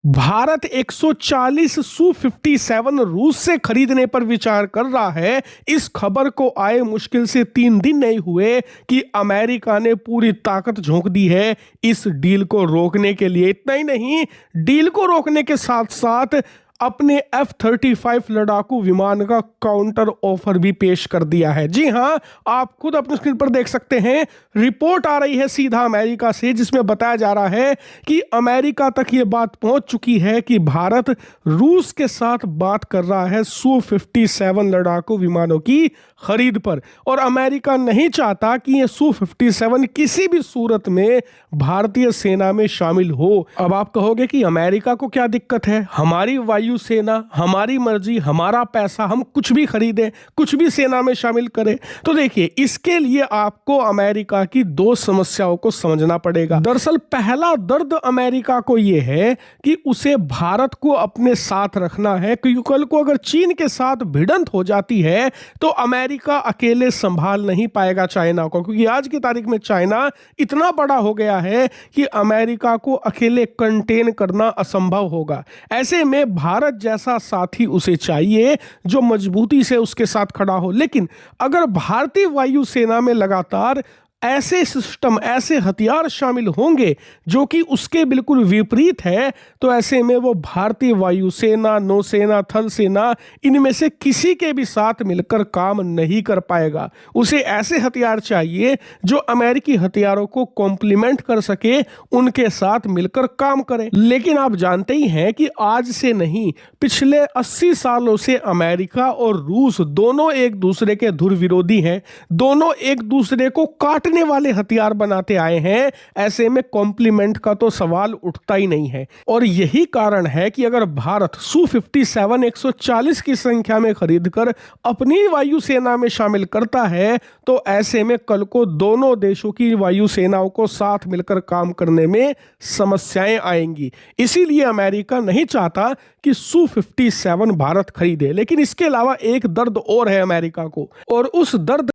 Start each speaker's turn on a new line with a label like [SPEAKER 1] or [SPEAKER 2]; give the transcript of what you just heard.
[SPEAKER 1] Bharat 140 Su-57 रूस से खरीदने पर विचार कर रहा है। इस खबर को आए मुश्किल से 3 दिन नहीं हुए कि अमेरिका ने पूरी ताकत झोंक दी है इस डील को रोकने के लिए। इतना ही नहीं, डील को रोकने के साथ साथ अपने F-35 लड़ाकू विमान का काउंटर ऑफर भी पेश कर दिया है। जी हां, आप खुद अपनी स्क्रीन पर देख सकते हैं। रिपोर्ट आ रही है सीधा अमेरिका से, जिसमें बताया जा रहा है कि अमेरिका तक ये बात पहुंच चुकी है कि भारत रूस के साथ बात कर रहा है Su-57 लड़ाकू विमानों की खरीद पर। और अमेरिका नहीं चाहता कि ये Su-57 किसी भी सूरत में भारतीय सेना में शामिल हो। अब आप कहोगे कि अमेरिका को क्या दिक्कत है, हमारी वायुसेना, हमारी मर्जी, हमारा पैसा, हम कुछ भी खरीदें, कुछ भी सेना में शामिल करें। तो देखिए, इसके लिए आपको अमेरिका की 2 समस्याओं को समझना पड़ेगा। दरअसल पहला दर्द अमेरिका को यह है कि उसे भारत को अपने साथ रखना है, क्योंकि कल को अगर चीन के साथ भिड़ंत हो जाती है तो अमेरिका अकेले संभाल नहीं पाएगा चाइना को, क्योंकि आज की तारीख में चाइना इतना बड़ा हो गया है कि अमेरिका को अकेले कंटेन करना असंभव होगा। ऐसे में भारत जैसा साथी उसे चाहिए जो मजबूती से उसके साथ खड़ा हो। लेकिन अगर भारतीय वायुसेना में लगातार ऐसे सिस्टम, ऐसे हथियार शामिल होंगे जो कि उसके बिल्कुल विपरीत है, तो ऐसे में वो भारतीय वायुसेना, नौसेना, थल सेना, इनमें से किसी के भी साथ मिलकर काम नहीं कर पाएगा। उसे ऐसे हथियार चाहिए जो अमेरिकी हथियारों को कॉम्प्लीमेंट कर सके, उनके साथ मिलकर काम करे। लेकिन आप जानते ही हैं कि आज से नहीं, पिछले 80 सालों से अमेरिका और रूस दोनों एक दूसरे के धुर विरोधी हैं। दोनों एक दूसरे को काटने वाले हथियार बनाते आए हैं। ऐसे में कॉम्प्लीमेंट का तो सवाल उठता ही नहीं है। और यही कारण है कि अगर भारत Su-57 140 की संख्या में खरीदकर अपनी वायुसेना में शामिल करता है, तो ऐसे में कल को दोनों देशों की वायुसेनाओं को साथ मिलकर काम करने में समस्याएं आएंगी। इसीलिए अमेरिका नहीं चाहता कि Su-57 भारत खरीदे। लेकिन इसके अलावा एक दर्द और है अमेरिका को, और उस दर्द